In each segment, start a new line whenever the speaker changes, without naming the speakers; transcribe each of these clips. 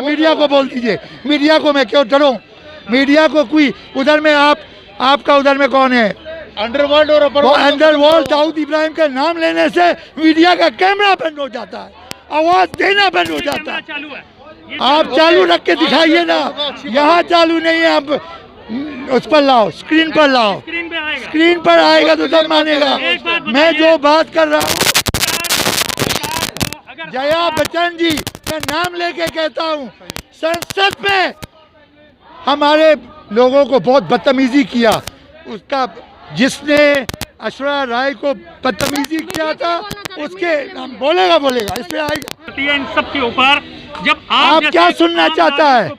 Media को बोल दीजिए, मीडिया को मैं क्यों डरूं? मीडिया को कोई उधर में आपका उधर में कौन है?
अंडरवर्ल्ड और
अंडरवर्ल्ड दाऊद इब्राहिम का नाम लेने से मीडिया का कैमरा बंद हो जाता है, आवाज देना बंद हो जाता है। आप चालू रख के दिखाइए ना, यहाँ चालू नहीं है, आप उस पर लाओ, स्क्रीन पर लाओ, स्क्रीन पर आएगा तो सब मानेगा। मैं जो बात कर रहा हूँ, जया बच्चन जी का नाम लेके कहता हूँ, संसद में हमारे लोगों को बहुत बदतमीजी किया, उसका जिसने ऐश्वर्या राय को बदतमीजी किया था उसके नाम बोलेगा इस पे आएगा।
इन सब के ऊपर जब
आप क्या सुनना चाहता है?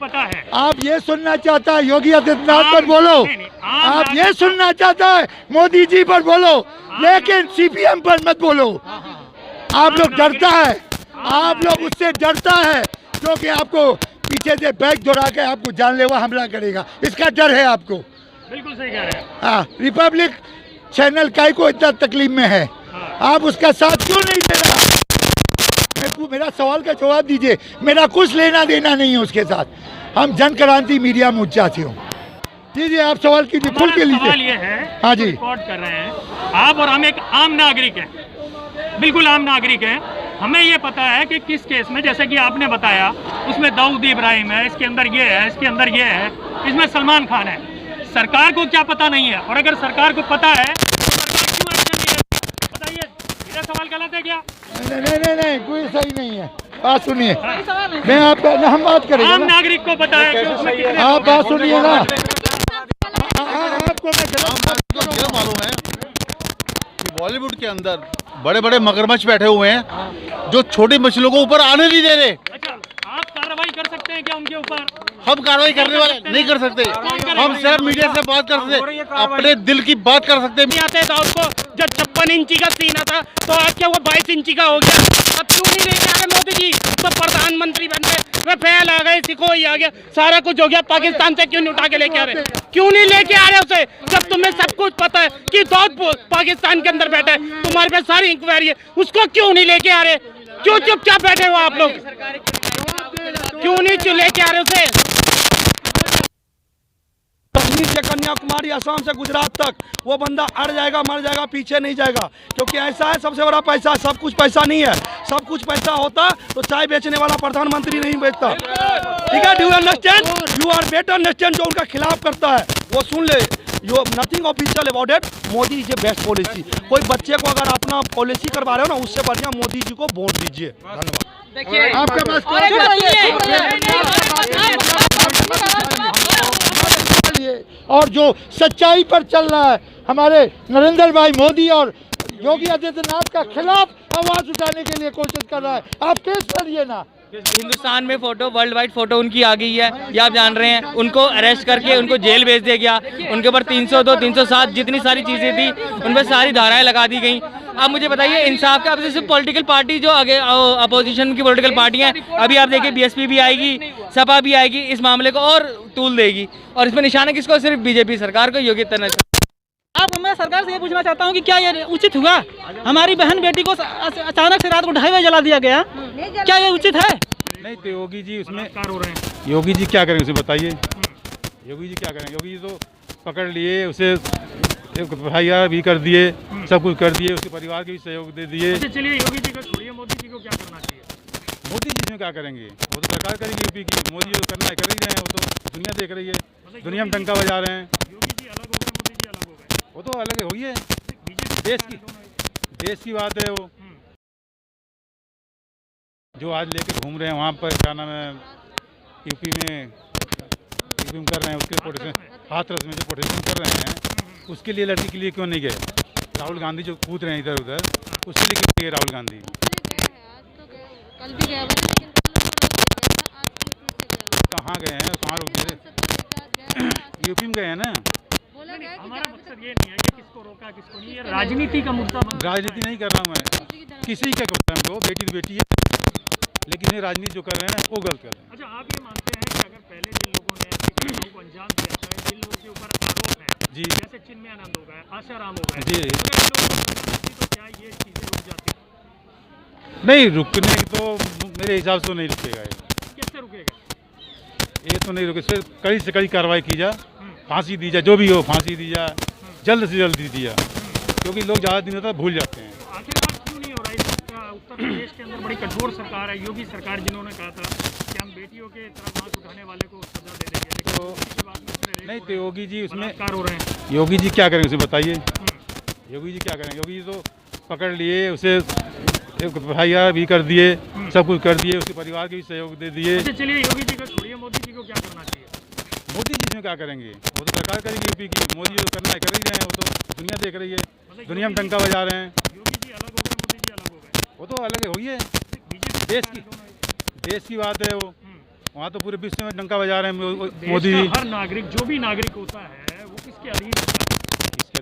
आप ये सुनना चाहता है योगी आदित्यनाथ पर बोलो, आप ये सुनना चाहता है मोदी जी पर बोलो, लेकिन सीपीएम पर मत बोलो। आप लोग डरता है, आप लोग उससे डरता है जो कि आपको पीछे से बैग दौड़ा के आपको जानलेवा हमला करेगा, इसका डर है आपको।
बिल्कुल सही कह रहे हैं।
हाँ, रिपब्लिक चैनल काय को इतना तकलीफ में है, आप उसका साथ क्यों नहीं दे रहा? मेरा सवाल का जवाब दीजिए, मेरा कुछ लेना देना नहीं है उसके साथ। हम जन क्रांति मीडिया मोर्चा से हूँ। जी आप सवाल कीजिए, खुल के लीजिए।
सवाल ये है,
हाँ जी,
रिकॉर्ड कर रहे हैं आप और हम, एक आम नागरिक हैं, बिल्कुल आम नागरिक हैं। हमें ये पता है कि किस केस में, जैसे कि आपने बताया, उसमें दाऊद इब्राहिम है, इसके अंदर ये है, इसके अंदर ये है, इसमें सलमान खान है। सरकार को क्या पता नहीं है? और अगर सरकार को पता है तो सरकार क्यों एक्शन नहीं लेती? बताइए, मेरा सवाल गलत है क्या?
नहीं, कोई सही नहीं है। बात सुनिए, मैं आपका हम बात करेंगे।
आम नागरिक को पता है कि उसमें कितने,
आप बात सुनिए ना।
आपको मालूम है कि बॉलीवुड के अंदर बड़े बड़े मगरमच्छ बैठे हुए हैं जो छोटी मछलियों को ऊपर आने नहीं दे रहे।
अच्छा, आप कार्रवाई कर सकते हैं क्या उनके ऊपर?
हम कार्रवाई करने वाले नहीं कर सकते, हम सिर्फ मीडिया से बात कर सकते, अपने दिल की बात कर सकते।
नहीं आते दाऊद को जब 56 इंची का सीना था तो आज क्या वो 22 इंची का हो गया? अब क्यों नहीं लेके आ रहे मोदी जी? तो प्रधानमंत्री बन गए, रफेल आ गए, सिकोई आ गया, सारा कुछ हो गया, पाकिस्तान से क्यों नहीं उठा के लेके आ रहे? क्यों नहीं लेके आ रहे उसे, जब तुम्हें सब कुछ पता है कि दाऊद पाकिस्तान के अंदर बैठा है, तुम्हारे पास सारी इंक्वायरी है, उसको क्यों नहीं लेके आ रहे? क्यों चुपचाप बैठे हो आप लोग? क्यों नहीं लेके आ रहे उसे?
कश्मीर से कन्याकुमारी, असम से गुजरात तक वो बंदा अड़ जाएगा, मर जाएगा, पीछे नहीं जाएगा। क्योंकि ऐसा है, सबसे बड़ा पैसा, सब कुछ पैसा नहीं है। सब कुछ पैसा होता तो चाय बेचने वाला प्रधानमंत्री नहीं बेचता। ठीक है, do you understand? You are better understand. जो उनका खिलाफ करता है वो सुन ले, yo nothing official about it. Modi is a best policy. कोई बच्चे को अगर अपना पॉलिसी करवा रहे हो ना, उससे बढ़िया मोदी जी को वोट दीजिए। धन्यवाद।
देखिए
आपका पास और जो सच्चाई पर चल रहा है, हमारे नरेंद्र भाई मोदी और योगी आदित्यनाथ का खिलाफ आवाज उठाने के लिए कोशिश कर रहा है, आप केस करिए ना।
हिंदुस्तान में फोटो, वर्ल्ड वाइड फोटो उनकी आ गई है, ये आप जान रहे हैं। उनको अरेस्ट करके उनको जेल भेज दिया गया, उनके ऊपर 302, 307 जितनी सारी चीज़ें थी उन पर सारी धाराएं लगा दी गई। अब मुझे बताइए, इंसाफ का, अब जैसे पॉलिटिकल पार्टी जो आगे अपोजिशन की पॉलिटिकल पार्टियां, अभी आप देखिए बीएसपी भी आएगी, सपा भी आएगी, इस मामले को और तूल देगी। और इसमें निशाना किसको? सिर्फ बीजेपी सरकार को, योगी आदित्यनाथ।
अब मैं सरकार से ये पूछना चाहता हूँ कि क्या ये उचित हुआ? हमारी बहन बेटी को अचानक से रात को 2:30 बजे जला दिया गया, क्या ये उचित है?
नहीं तो योगी जी उसमें योगी जी क्या करेंगे उसे बताइए। योगी जी क्या करेंगे? योगी जी तो पकड़ लिए, उसे FIR भी कर दिए, सब कुछ कर दिए, उसके परिवार के भी सहयोग दे दिए।
चलिए, योगी जी को छोड़िए, मोदी जी को क्या करना चाहिए?
मोदी जी इसमें क्या करेंगे? वो तो सरकार करेगी यूपी की, मोदी जी करना है, कर ही रहे हैं। वो तो दुनिया देख रही है, दुनिया में डंका बजा रहे हैं।
योगी जी अलग हो गए, मोदी जी अलग हो गए,
वो तो अलग हो ही है, देश की बात है। वो जो आज लेके घूम रहे हैं वहाँ पर, क्या नाम है, यूपी में कर रहे हैं, उसके प्रोटेक्शन, हाथरस में जो प्रोटेक्शन कर रहे हैं, उसके लिए, लड़की के लिए क्यों नहीं गए? राहुल गांधी जो कूद रहे हैं इधर उधर, उसके लिए क्यों गए राहुल गांधी? कहाँ गए हैं? कहाँ रुक गए? यूपी में गए हैं ना।
हमारा मकसद ये नहीं है कि किसको रोका किसको नहीं, ये राजनीति का मुद्दा बन।
राजनीति नहीं कर रहा मैं, किसी का करता है, वो बेटी तो बेटी है, लेकिन ये राजनीति जो कर रहे हैं वो गलत कर रहे हैं।
अच्छा, आप ये मानते हैं कि अगर पहले जिन लोगों ने ऐसी घटनाओं को अंजाम दिया था, जिन लोगों के ऊपर आरोप है
जी,
जैसे चिन्मयानंद हो गए, आशाराम हो गए
जी,
अगर इन लोगों को तो क्या ये चीजें रुक जाती?
नहीं रुकने तो मेरे हिसाब से तो नहीं रुकेगा। ये तो नहीं रोके, इस पर कड़ी से कड़ी कार्रवाई की जाए, फांसी दी जाए, जो भी हो फांसी दी जाए, जल्द से जल्द दी जाए, क्योंकि लोग ज़्यादा दिन होता भूल जाते हैं।
आखिरकार क्यों नहीं हो रहा है? उत्तर प्रदेश के अंदर बड़ी कठोर सरकार है, योगी सरकार, जिन्होंने कहा था कि हम बेटियों के तरफ आंख उठाने वाले को सजा दे देंगे, लेकिन उसके बाद में
नहीं तो योगी जी उसमें
बलात्कार हो रहे हैं।
योगी जी क्या करेंगे उसे बताइए, योगी जी क्या करेंगे? योगी जी तो पकड़ लिए उसे, FIR भी कर दिए, सब कुछ कर दिए, उसके परिवार के भी सहयोग दे दिए।
अच्छा चलिए, योगी जी को छोड़िए, मोदी जी को क्या करना चाहिए?
मोदी जी इसमें क्या करेंगे? वो तो सरकार करेगी यूपी की, मोदी जी तो करना है, कर ही रहे हैं, वो तो दुनिया देख रही है, दुनिया में डंका बजा रहे हैं।
योगी जी अलग हो गए, मोदी जी अलग हो गए,
वो तो अलग हो गई है, देश की बात है वो, वहाँ तो पूरे विश्व में डंका बजा रहे हैं मोदी जी।
हर नागरिक, जो भी नागरिक होता है वो किसके अधीन होता है?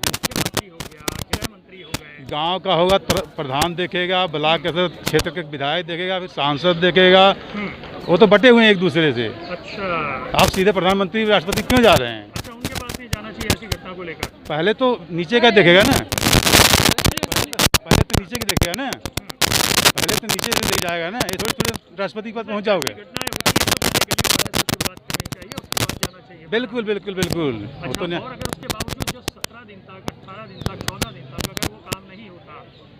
मुख्यमंत्री हो गया, गृह मंत्री हो गए,
गांव का होगा प्रधान देखेगा, ब्लॉक के क्षेत्र के विधायक देखेगा, फिर सांसद देखेगा, वो तो बटे हुए हैं एक दूसरे से।
अच्छा
आप सीधे प्रधानमंत्री राष्ट्रपति क्यों जा रहे हैं?
अच्छा, उनके पास नहीं जाना चाहिए ऐसी घटना को लेकर?
पहले तो नीचे का देखेगा ना, पहले तो नीचे की देखेगा ना, पहले तो नीचे से ले जाएगा ना, ये थोड़ी राष्ट्रपति के पास पहुँच जाओगे।
घटनाएं होती हैं तो पहले गली वाले से शुरुआत करनी चाहिए, उसके बाद जाना चाहिए।
बिल्कुल बिल्कुल बिल्कुल, वो
अच्छा,
तो नहीं।
और अगर उसके बावजूद जो 17 दिन तक, 18 दिन तक, 14 दिन तक अगर वो काम नहीं होता,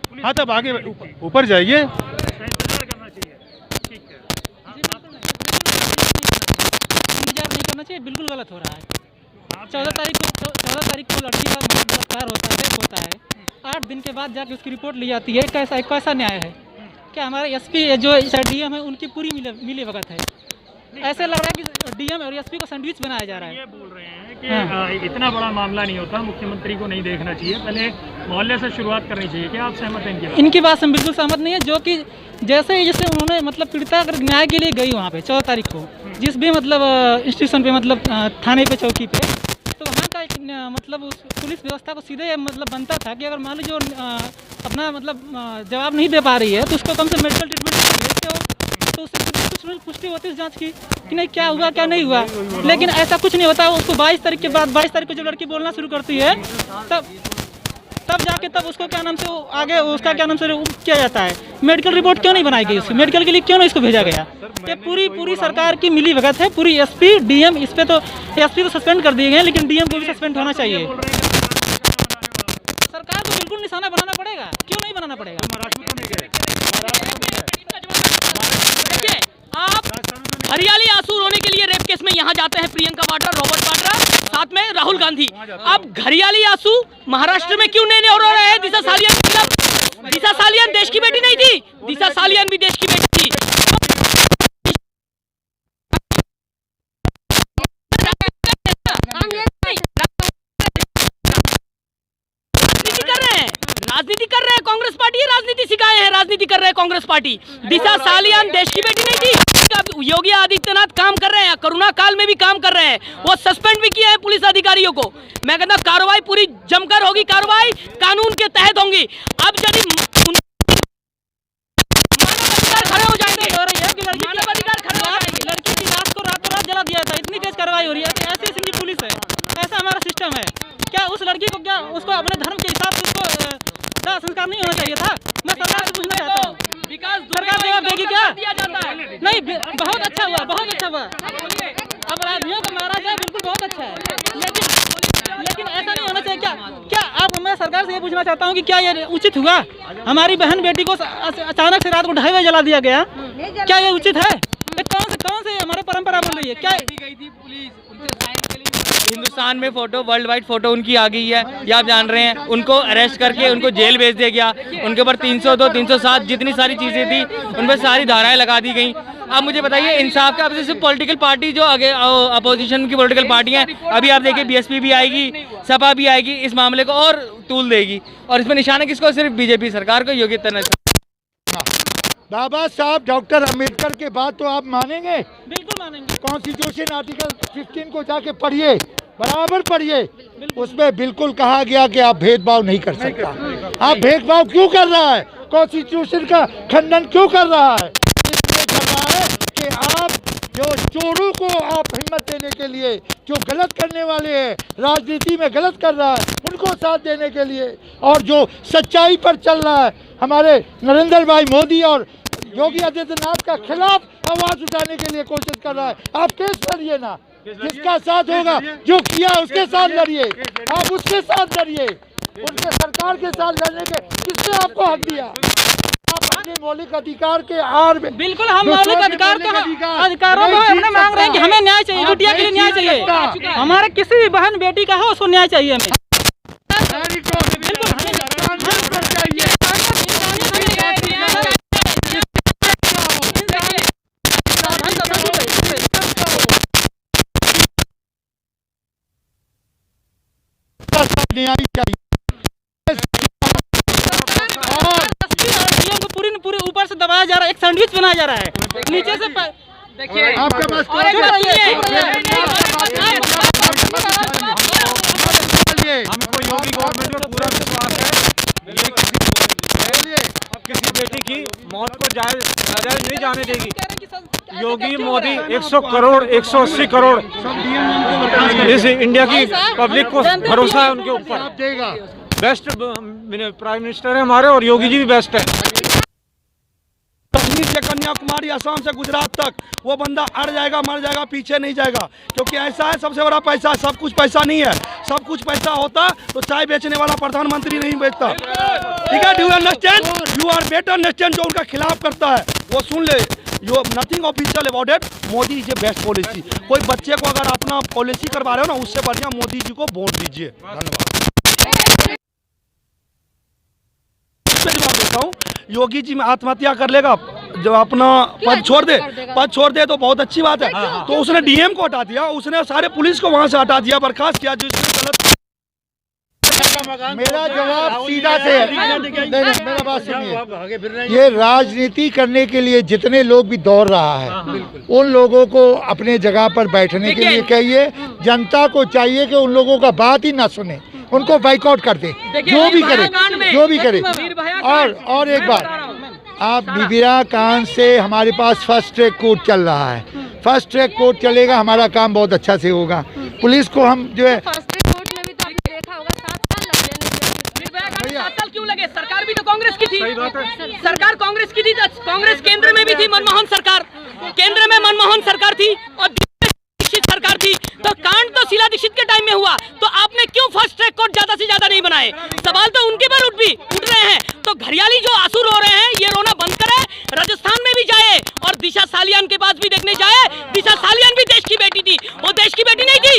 पुलिस
हाँ तब आगे ऊपर जाइए।
इंतजार करना चाहिए। ठीक है,
इंतजार नहीं करना चाहिए, बिल्कुल गलत हो रहा है। 14 तारीख को लड़की का बलात्कार होता है, 8 दिन के बाद जाके उसकी रिपोर्ट ली जाती है। कैसा न्याय है? क्या हमारे SP जो DM है उनकी पूरी मिली भगत है? ऐसे लग रहा है कि DM और SP को सैंडविच बनाया जा रहा है।
ये बोल रहे हैं कि इतना बड़ा मामला नहीं होता, मुख्यमंत्री को नहीं देखना चाहिए, पहले मोहल्ले से शुरुआत करनी चाहिए। क्या आप सहमत हैं इनकी बात?
इनकी बात से हम बिल्कुल सहमत नहीं है, जो कि जैसे उन्होंने मतलब पीड़िता अगर न्याय के लिए गई वहाँ पे 14 तारीख को, जिस भी मतलब इंस्टीट्यूशन पे, मतलब थाने पे, चौकी पे, तो वहाँ का मतलब उस पुलिस व्यवस्था को सीधे मतलब बनता था कि अगर मान लीजिए अपना मतलब जवाब नहीं दे पा रही है तो उसको कम से मेडिकल ट्रीटमेंट, तो उससे कुछ पुष्टि होती है जांच की कि नहीं क्या हुआ क्या नहीं हुआ, लेकिन ऐसा कुछ नहीं होता। उसको 22 तारीख के बाद, 22 तारीख को जब लड़की बोलना शुरू करती है तब जाके तब उसको क्या नाम से आगे उसका क्या नाम से किया जाता है। मेडिकल रिपोर्ट क्यों नहीं बनाई गई उसकी? मेडिकल के लिए क्यों नहीं इसको भेजा गया? ये पूरी सरकार की मिली भगत है, पूरी SP DM, इस पे तो SP तो सस्पेंड कर दिए गए, लेकिन DM को भी सस्पेंड होना चाहिए। सरकार को बिल्कुल निशाना बनाना पड़ेगा, क्यों नहीं बनाना पड़ेगा?
देखिए, आप हरियाली आंसू रोने के लिए रेप केस में यहाँ जाते हैं प्रियंका वाड्रा, रॉबर्ट वाड्रा, साथ में राहुल गांधी। अब हरियाली आंसू महाराष्ट्र में क्यों नहीं रो रहे हैं? दिशा सालियान के खिलाफ। दिशा सालियान देश की बेटी नहीं थी, दिशा सालियान भी देश की बेटी थी। राजनीति कर रहे हैं, कांग्रेस पार्टी है, राजनीति सिखाए हैं, राजनीति कर रहे हैं कांग्रेस पार्टी। दिशा सालियान देश की बेटी नहीं थी। योगी आदित्यनाथ काम कर रहे हैं, कोरोना काल में भी काम कर रहे हैं, वो सस्पेंड भी किए हैं पुलिस अधिकारियों को। मैं कहता हूं कार्रवाई पूरी जमकर होगी, कार्रवाई कानून के तहत होंगी। अब यदि मानवाधिकार खड़े हो जाएंगे, मानवाधिकार खड़े हो जाएंगे।
लड़की की लाश को रातों रात जला दिया था, इतनी तेज कार्रवाई हो रही है। ऐसी सिंधी पुलिस है, ऐसा हमारा सिस्टम है। क्या उस लड़की को, क्या उसको अपने धर्म के हिसाब से उसको दाह संस्कार नहीं होना चाहिए था? मैं सरकार से पूछना चाहता हूँ, सरकार जवाब देगी क्या? नहीं, बहुत अच्छा हुआ, बहुत अच्छा हुआ। अपराधियों को मारा जाए, बिल्कुल बहुत अच्छा है, लेकिन ऐसा नहीं होना चाहिए। क्या आप, मैं सरकार से ये पूछना चाहता हूँ कि क्या ये उचित हुआ? हमारी बहन बेटी को अचानक से रात को 2:30 बजे जला दिया गया, क्या ये उचित है? कौन से हमारे परंपरा बन रही है? क्या
हिंदुस्तान में फोटो, वर्ल्ड वाइड फोटो उनकी आ गई है, ये आप जान रहे हैं। उनको अरेस्ट करके उनको जेल भेज दिया गया, उनके ऊपर 302, 307 जितनी सारी चीज़ें थी उन पर सारी धाराएं लगा दी गई। अब मुझे बताइए, इंसाफ का, अब जैसे पॉलिटिकल पार्टी जो आगे अपोजिशन की पॉलिटिकल पार्टियां, अभी आप देखिए BSP भी आएगी, सपा भी आएगी, इस मामले को और तूल देगी, और इसमें निशाना किसको? सिर्फ BJP सरकार को, योगी आदित्यनाथ।
बाबा साहब डॉक्टर अम्बेडकर के बात तो आप मानेंगे?
बिल्कुल मानेंगे।
कॉन्स्टिट्यूशन आर्टिकल 15 को जाके पढ़िए, बराबर पढ़िए, उसमें बिल्कुल कहा गया कि आप भेदभाव नहीं कर सकता। आप भेदभाव क्यों कर रहा है? कॉन्स्टिट्यूशन का खंडन क्यों कर रहा है? इसलिए कर रहा है कि आप जो चोरों को आप हिम्मत देने के लिए, जो गलत करने वाले हैं, राजनीति में गलत कर रहा है, उनको साथ देने के लिए, और जो सच्चाई पर चल रहा है, हमारे नरेंद्र भाई मोदी और योगी आदित्यनाथ का खिलाफ आवाज उठाने के लिए कोशिश कर रहा है। आप केस लड़िए ना, जिसका साथ होगा, जो किया उसके साथ लड़िए, आप उसके साथ लड़िए, उनके सरकार के साथ लड़ने के किसने आपको हक दिया? आप अपने मौलिक अधिकार के आड़ में
बिल्कुल हम मौलिक अधिकारों को हमने मांग रहे हैं कि हमें न्याय चाहिए, बिटिया के लिए न्याय चाहिए, हमारे किसी भी बहन बेटी का हो उसको न्याय चाहिए हमें।
न्याय चाहिए
और पूरे ऊपर से दबाया जा रहा है, एक सैंडविच बनाया जा रहा है, नीचे से
देखिए आपके पास
हमको योगी गवर्नमेंट में पूरा विश्वास है, ये किसी बेटी की मौत को जायज नहीं जाने देगी। योगी मोदी 100 करोड़ 180 करोड़ इस इंडिया की पब्लिक को भरोसा है उनके ऊपर। बेस्ट प्राइम मिनिस्टर है हमारे, और योगी जी भी बेस्ट है।
कश्मीर से कन्याकुमारी, असम से गुजरात तक वो बंदा अड़ जाएगा, मर जाएगा, पीछे नहीं जाएगा, क्योंकि ऐसा है सबसे बड़ा पैसा। सब कुछ पैसा नहीं है, सब कुछ पैसा होता तो चाय बेचने वाला प्रधानमंत्री नहीं बेचता। ठीक है, do you understand? You are better understand. जो उनका खिलाफ करता है वो सुन ले, yo nothing official about it, Modi is a best policy. कोई बच्चे को अगर अपना पॉलिसी करवा रहे हो ना, उससे बढ़िया मोदी जी को वोट दीजिए। धन्यवाद। देता हूँ योगी जी में आत्महत्या कर लेगा, जब अपना पद छोड़ दे तो बहुत अच्छी बात है। तो उसने डीएम को हटा दिया, उसने सारे पुलिस को वहां से हटा दिया, बर्खास्त किया, जो गलत।
मेरा जवाब सीधा से है। नहीं, मेरा बात सुनिए, ये राजनीति करने के लिए जितने लोग भी दौड़ रहा है, उन लोगों को अपने जगह पर बैठने के लिए कहिए। जनता को चाहिए कि उन लोगों का बात ही ना सुने, उनको बाइकआउट कर दे, जो भी करे। और एक बात, आप निर्भया कांड से हमारे पास फर्स्ट ट्रैक कोर्ट चल रहा है, फर्स्ट ट्रैक कोर्ट चलेगा, हमारा काम बहुत अच्छा से होगा। पुलिस को हम जो है
क्यों लगे? सरकार भी तो कांग्रेस की थी, सरकार कांग्रेस की थी, कांग्रेस केंद्र में भी थी, मनमोहन सरकार केंद्र में मनमोहन सरकार थी और दीक्षित सरकार थी। तो कांड तो शीला दीक्षित के टाइम में हुआ, तो आपने क्यों फर्स्ट ट्रैक कोर्ट ज्यादा से ज्यादा नहीं बनाए? सवाल तो उनके पर उठ रहे हैं। तो घरियाली जो आंसू रो रहे हैं, ये रोना बंद करे, राजस्थान में भी जाए और दिशा सालियान के पास भी देखने जाए। दिशा सालियान भी देश की बेटी थी, वो देश की बेटी नहीं थी।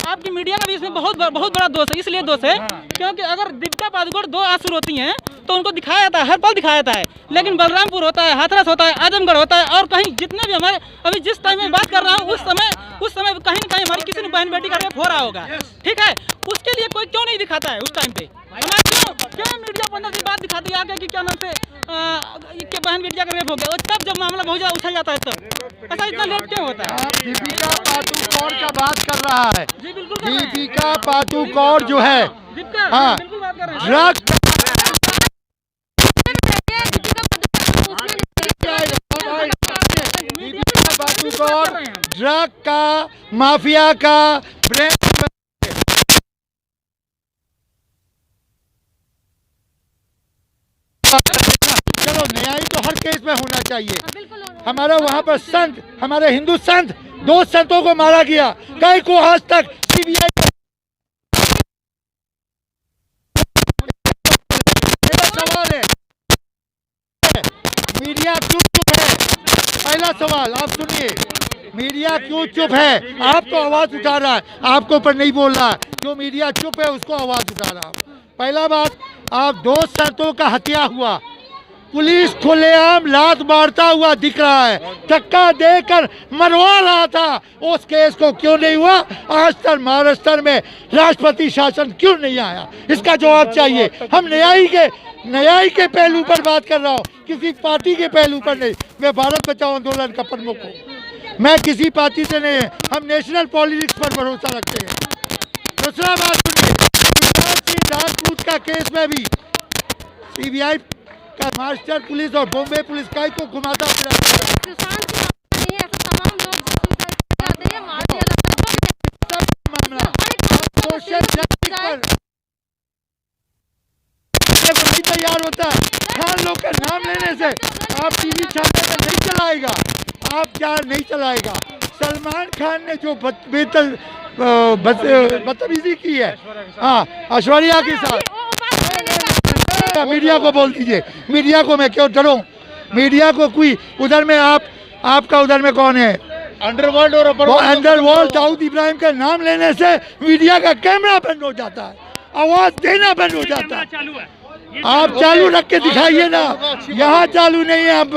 आपकी मीडिया का भी इसमें बहुत बड़ा दोष है। इसलिए दोष है क्योंकि अगर दीपिका पादुकोण 2 आंसू रोती हैं तो उनको दिखाया जाता है, हर पल दिखाया जाता है, लेकिन बलरामपुर होता है, हाथरस होता है, आजमगढ़ होता है, और कहीं जितने भी हमारे अभी जिस टाइम में बात कर रहा हूँ, उस समय कहीं न कहीं हमारी किसी ने बहन बेटी का रेप हो रहा होगा। ठीक है, उसके लिए कोई क्यों नहीं दिखाता है उस टाइम पे? क्यों मीडिया 15 दिन बाद दिखाती है आगे कि क्या नाम से कि बहन बेटिया का रेप हो गया, और तब जब मामला बहुत ज्यादा उछल जाता है तब ऐसा इतना लेट क्यों होता है?
दीपिका पादुकोण का बात कर रहा है।
जी बिल्कुल,
दीपिका पादुकोण जो है, हाँ, ड्रग दीपिका पादुकोण ड्रग का माफिया का ब्रेन। चलो, न्याय तो हर केस में होना चाहिए। हमारा वहाँ पर संत, हमारे हिंदू संत, 2 संतों को मारा गया, कई को आज तक सीबीआई। मेरा सवाल है, मीडिया क्यों चुप है? पहला सवाल आप सुनिए, मीडिया क्यों चुप है? आप तो आवाज उठा रहा है, आपको ऊपर नहीं बोल रहा है। जो मीडिया चुप है उसको आवाज उठा रहा है। पहला बात, आप 2 संतों का हत्या हुआ, पुलिस खुलेआम लात मारता हुआ दिख रहा है, धक्का देकर मरवा रहा था, उस केस को क्यों नहीं हुआ? आज तक महाराष्ट्र में राष्ट्रपति शासन क्यों नहीं आया? इसका जवाब चाहिए। हम न्याय के पहलू पर बात कर रहा हूँ, किसी पार्टी के पहलू पर नहीं। मैं भारत बचाओ आंदोलन का प्रमुख हूँ, मैं किसी पार्टी से नहीं है, हम नेशनल पॉलिटिक्स पर भरोसा रखते हैं। दूसरा बात सुनिए, राजपूत का केस में भी सीबीआई का मास्टर पुलिस और बॉम्बे पुलिस काय को घुमाता मामला सोशल जस्टिस पर तैयार होता है। खान लोग का नाम लेने से आप टीवी चैनल में नहीं चलाएगा, आप क्या नहीं चलाएगा। सलमान खान ने जो बदतमीजी की है, हाँ, ऐश्वर्या के साथ, मीडिया को बोल दीजिए। मीडिया को मैं क्यों डरूं? मीडिया को कोई उधर में आपका उधर में कौन है?
अंडरवर्ल्ड और
अंडरवर्ल्ड दाऊद इब्राहिम का नाम लेने से मीडिया का कैमरा बंद हो जाता है, आवाज देना बंद हो जाता है।
चालू है,
आप चालू रख के दिखाइए ना, यहाँ चालू नहीं है। आप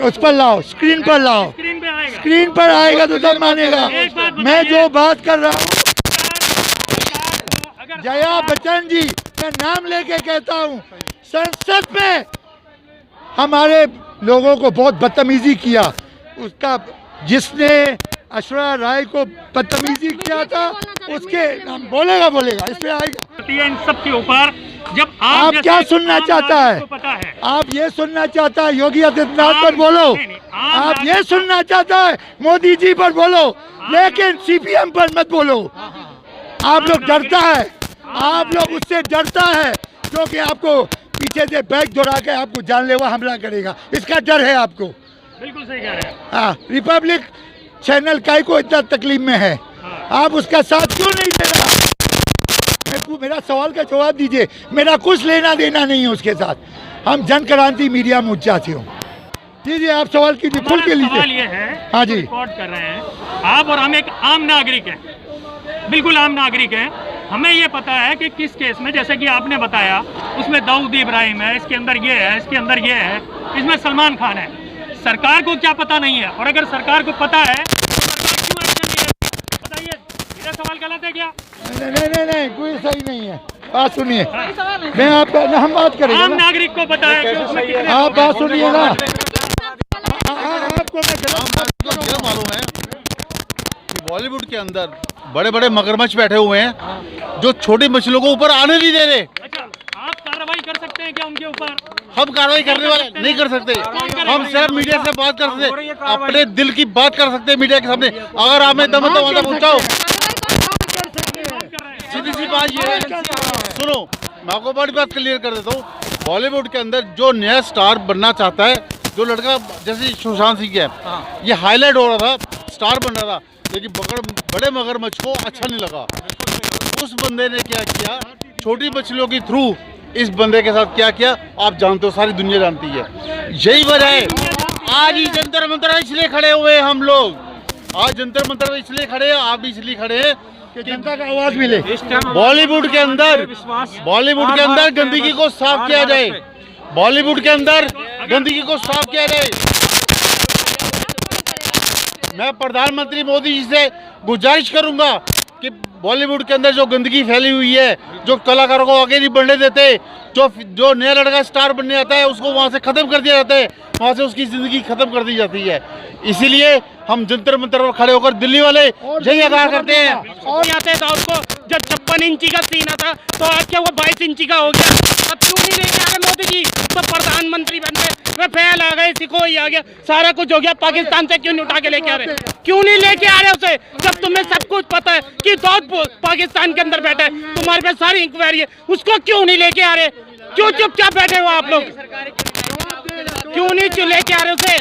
उस पर लाओ, स्क्रीन पर लाओ,
स्क्रीन पे आएगा।
स्क्रीन पर आएगा तो सब मानेगा। मैं जो बात कर रहा हूँ, जया बच्चन जी का नाम लेके कहता हूँ, संसद में हमारे लोगों को बहुत बदतमीजी किया। उसका जिसने ऐश्वर्या राय को बदतमीजी किया था, उसके नाम बोलेगा इस पे आएगा।
इन सब के ऊपर जब
आप क्या सुनना चाहता है?
पता है
आप ये सुनना चाहता है योगी आदित्यनाथ पर बोलो, आप ये सुनना चाहता है मोदी जी पर बोलो, लेकिन सीपीएम पर मत बोलो। आप लोग डरता है, आप लोग उससे डरता है क्योंकि आपको पीछे से बैग दौड़ा के आपको जानलेवा हमला करेगा, इसका डर है आपको।
बिल्कुल सही कह रहे हैं।
हाँ, रिपब्लिक चैनल काय को इतना तकलीफ में है, आप उसका साथ क्यों नहीं दे रहा? मेरा सवाल का जवाब दीजिए। मेरा कुछ लेना देना नहीं है उसके साथ। हम जन क्रांति मीडिया मोर्चा से हूँ। दीजिए, आप सवाल कीजिए, खुल के लीजिए।
सवाल ये है,
हाँ जी,
रिकॉर्ड कर रहे हैं आप और हम एक आम नागरिक हैं, बिल्कुल आम नागरिक हैं। हमें ये पता है कि किस केस में, जैसे कि आपने बताया, उसमें दाऊद इब्राहिम है, इसके अंदर ये है, इसके अंदर ये है, इसमें सलमान खान है। सरकार को क्या पता नहीं है? और अगर सरकार को पता है तो सरकार क्यों एक्शन नहीं लेती? बताइए, मेरा सवाल गलत है क्या?
नहीं, कोई सही नहीं है। बात सुनिए, मैं आपका हम बात करेंगे।
आम नागरिक को पता है कि उसमें कितने
आप बात सुनिए ना। आपको
ये मालूम है कि बॉलीवुड के अंदर बड़े बड़े मगरमच्छ बैठे हुए हैं जो छोटी मछलियों को ऊपर आने नहीं दे रहे।
अच्छा, आप कार्रवाई कर सकते हैं क्या उनके ऊपर?
हम कार्रवाई करने वाले नहीं कर सकते। हम सिर्फ मीडिया से बात कर सकते, अपने दिल की बात कर सकते हैं मीडिया के सामने। अगर हमें दम तो वहाँ पहुँचाओ। सीधी सी बात ये है, सुनो, मैं आपको बड़ी बात क्लियर कर देता हूँ। बॉलीवुड के अंदर जो नया स्टार बनना चाहता है, जो लड़का जैसे सुशांत सिंह है, ये हाईलाइट हो रहा था, स्टार बन रहा था, लेकिन बड़े मगरमच्छ को अच्छा नहीं लगा। उस बंदे ने क्या किया, छोटी मछलियों के थ्रू इस बंदे के साथ क्या किया आप जानते हो, सारी दुनिया जानती है। यही वजह है आज ही जंतर मंतर इसलिए खड़े हुए हम लोग। आज जंतर मंतर इसलिए खड़े हैं, आप भी इसलिए खड़े हैं कि जनता का आवाज मिले। बॉलीवुड के अंदर गंदगी को साफ किया जाए, बॉलीवुड के अंदर गंदगी को साफ किया जाए। मैं प्रधानमंत्री मोदी जी से गुजारिश करूंगा कि बॉलीवुड के अंदर जो गंदगी फैली हुई है, जो कलाकारों को आगे नहीं बढ़ने देते, जो नया लड़का स्टार बनने आता है उसको वहाँ से ख़त्म कर दिया जाता है, वहाँ से उसकी ज़िंदगी ख़त्म कर दी जाती है। इसीलिए हम जंतर मंतर पर खड़े होकर दिल्ली वाले यही आगाह करते हैं।
और आते दाऊद को जब 56 इंची का सीना था तो आज क्या वो 22 इंची का हो गया? अब क्यों नहीं लेके आ रहे मोदी जी? तो प्रधानमंत्री बन गए, रफेल आ गए, सिकोई आ गया, सारा कुछ हो गया, पाकिस्तान से क्यों नहीं उठा के लेके आ रहे? क्यों नहीं लेके आ रहे उसे, जब तुम्हें सब कुछ पता है कि दाऊद पाकिस्तान के अंदर बैठा है, तुम्हारे पास सारी इंक्वायरी है, उसको क्यों नहीं लेके आ रहे? क्यों चुपचाप बैठे हो आप लोग? क्यों नहीं लेके आ रहे उसे?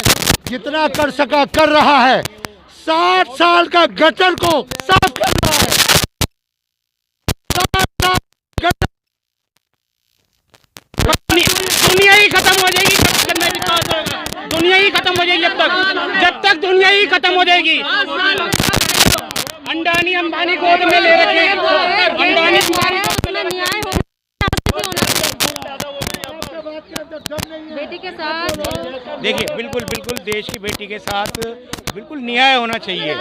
जितना कर सका कर रहा है। 60 साल का गटर को साफ कर रहा है। 60 साल गटर।
दुनिया ही खत्म हो जाएगी, दुनिया ही खत्म हो जाएगी जब तक दुनिया ही खत्म हो जाएगी। अंडानी अंबानी गोद में ले रखे हैं, अंबानी
बेटी के साथ
देखिए, बिल्कुल देश की बेटी के साथ बिल्कुल न्याय होना चाहिए।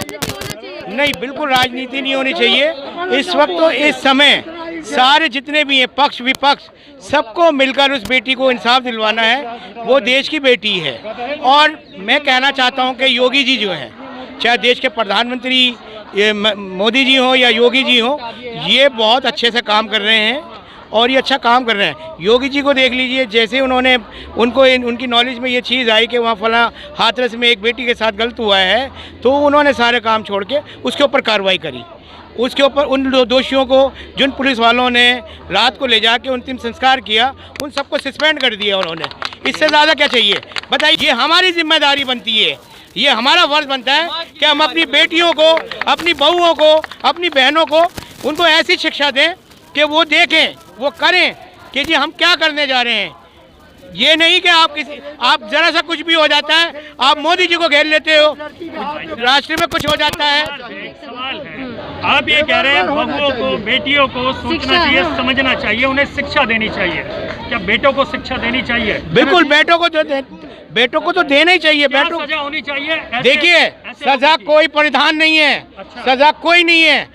नहीं, बिल्कुल राजनीति नहीं होनी चाहिए। इस वक्त तो इस समय सारे जितने भी हैं पक्ष विपक्ष, सबको मिलकर उस बेटी को इंसाफ दिलवाना है। वो देश की बेटी है। और मैं कहना चाहता हूं कि योगी जी जो हैं, चाहे देश के प्रधानमंत्री मोदी जी हो या योगी जी हो, ये बहुत अच्छे से काम कर रहे हैं और ये अच्छा काम कर रहे हैं। योगी जी को देख लीजिए, जैसे उन्होंने उनकी नॉलेज में ये चीज़ आई कि वहाँ फला हाथरस में एक बेटी के साथ गलत हुआ है, तो उन्होंने सारे काम छोड़ के उसके ऊपर कार्रवाई करी। उसके ऊपर उन दोषियों को, जिन पुलिस वालों ने रात को ले जाके अंतिम संस्कार किया, उन सबको सस्पेंड कर दिया उन्होंने। इससे ज़्यादा क्या चाहिए बताइए। ये हमारी जिम्मेदारी बनती है, ये हमारा फर्ज बनता है कि हम अपनी बेटियों को, अपनी बहुओं को, अपनी बहनों को, उनको ऐसी शिक्षा दें कि वो देखें, वो करें कि जी हम क्या करने जा रहे हैं। ये नहीं कि आप जरा सा कुछ भी हो जाता है, आप मोदी जी को घेर लेते हो, राष्ट्र में कुछ हो जाता है।
सवाल है, आप ये कह रहे हैं बहुओं को, बेटियों को सोचना चाहिए, समझना चाहिए, उन्हें शिक्षा देनी चाहिए। क्या बेटों को शिक्षा देनी चाहिए?
बिल्कुल, बेटों को तो देना ही चाहिए। बेटों
सजा होनी चाहिए।
देखिए, सजा कोई परिधान नहीं है। सजा कोई नहीं है।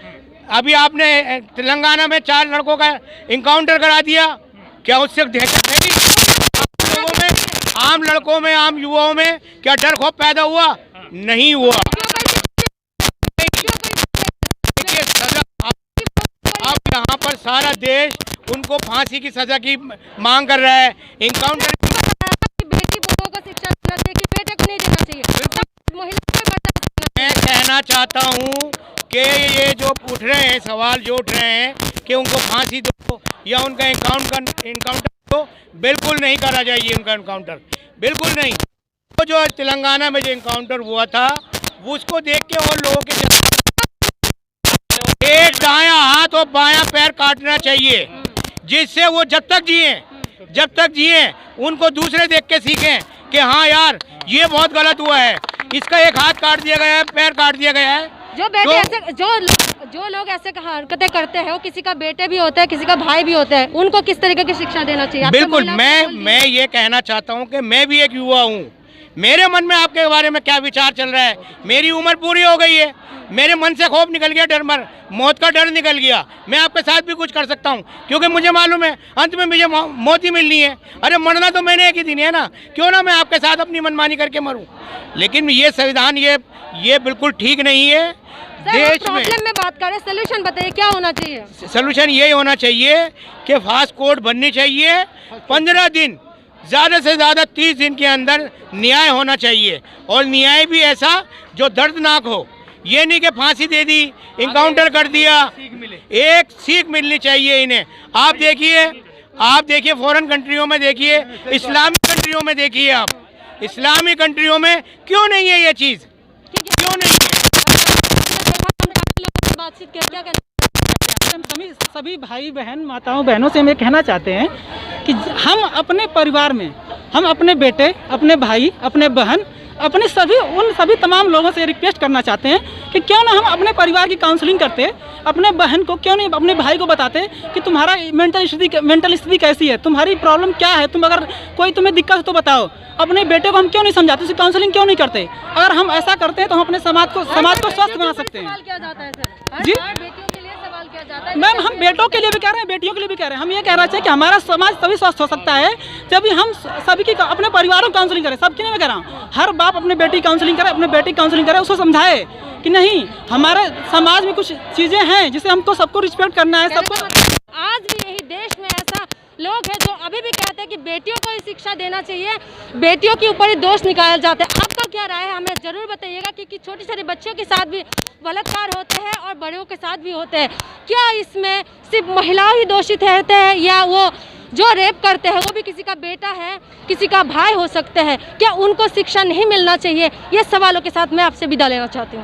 अभी आपने तेलंगाना में 4 लड़कों का इनकाउंटर करा दिया, क्या उससे दहशत है? लोगों में, आम लड़कों में, आम युवाओं में क्या डर खौफ पैदा हुआ? नहीं हुआ। देखिए, सजा अब यहाँ पर सारा देश उनको फांसी की सजा की मांग कर रहा है। इनकाउंटर
बेटी बहुओं को शिक्षा देना चाहिए, बेटे को नहीं देना चाहिए।
मैं कहना चाहता हूँ कि ये जो उठ रहे हैं सवाल, जो उठ रहे हैं कि उनको फांसी दो या उनका इनकाउंटर दो, बिल्कुल नहीं करा जाइए उनका इनकाउंटर, बिल्कुल नहीं। तो जो तेलंगाना में जो इनकाउंटर हुआ था, वो उसको देख के और लोगों के एक दायां हाथ और बायां पैर काटना चाहिए, जिससे वो जब तक जिए उनको दूसरे देख के सीखें कि हाँ यार ये बहुत गलत हुआ है, इसका एक हाथ काट दिया गया है, पैर काट दिया गया है।
जो बेटे ऐसे जो लोग ऐसे हरकतें करते हैं, वो किसी का बेटे भी होता है, किसी का भाई भी होता है, उनको किस तरीके की शिक्षा देना चाहिए?
बिल्कुल, मैं ये कहना चाहता हूँ कि मैं भी एक युवा हूँ। मेरे मन में आपके बारे में क्या विचार चल रहा है? मेरी उम्र पूरी हो गई है, मेरे मन से खौफ निकल गया, डर मौत का डर निकल गया। मैं आपके साथ भी कुछ कर सकता हूँ, क्योंकि मुझे मालूम है अंत में मुझे मौत ही मिलनी है। अरे मरना तो मैंने एक ही दिन है ना, क्यों ना मैं आपके साथ अपनी मनमानी करके मरूं। लेकिन ये संविधान ये बिल्कुल ठीक नहीं है। देश में
प्रॉब्लम में बात करें, सोल्यूशन बताइए क्या होना चाहिए?
सोल्यूशन ये होना चाहिए कि फास्ट कोर्ट बननी चाहिए। 15 दिन, ज़्यादा से ज़्यादा 30 दिन के अंदर न्याय होना चाहिए, और न्याय भी ऐसा जो दर्दनाक हो। ये नहीं कि फांसी दे दी, इनकाउंटर कर दिया, एक सीख मिलनी चाहिए इन्हें। आप देखिए फॉरेन कंट्रियों में देखिए, इस्लामिक कंट्रियों में देखिए, आप इस्लामिक कंट्रियों में क्यों नहीं है ये चीज़? क्यों नहीं है?
सभी भाई बहन, माताओं बहनों से हम ये कहना चाहते हैं कि हम अपने परिवार में, हम अपने बेटे, अपने भाई, अपने बहन, अपने सभी तमाम लोगों से रिक्वेस्ट करना चाहते हैं कि क्यों ना हम अपने परिवार की काउंसलिंग करते, अपने बहन को क्यों नहीं, अपने भाई को बताते कि तुम्हारा मेंटल स्थिति कैसी है, तुम्हारी प्रॉब्लम क्या है, तुम अगर कोई तुम्हें दिक्कत हो तो बताओ। अपने बेटे को हम क्यों नहीं समझाते, उसकी काउंसलिंग क्यों नहीं करते? अगर हम ऐसा करते हैं तो हम अपने समाज को स्वस्थ बना सकते हैं। जी मैम, हम बेटों के लिए भी कह रहे हैं, बेटियों के लिए भी कह रहे हैं। हम ये कहना चाहिए कि हमारा समाज तभी स्वस्थ हो सकता है जब हम सभी की, अपने परिवारों की काउंसलिंग करें। सबकी नहीं मैं कह रहा हूँ, हर बाप अपने बेटी की काउंसलिंग करे, अपने बेटी की काउंसलिंग करे, उसको समझाए कि नहीं, हमारे समाज में कुछ चीज़ें हैं जिसे हमको सबको रिस्पेक्ट करना है। सबको
आज भी यही देश में ऐसा लोग हैं जो अभी भी कहते हैं कि बेटियों को ही शिक्षा देना चाहिए, बेटियों के ऊपर ही दोष निकाला जाता है। आपका क्या राय है, हमें जरूर बताइएगा, क्योंकि छोटे छोटे बच्चों के साथ भी बलात्कार होते हैं और बड़ों के साथ भी होते हैं। क्या इसमें सिर्फ महिलाएं ही दोषी ठहरते हैं, या वो जो रेप करते हैं वो भी किसी का बेटा है, किसी का भाई हो सकते हैं? क्या उनको शिक्षा नहीं मिलना चाहिए? ये सवालों के साथ मैं आपसे विदा लेना चाहती हूँ।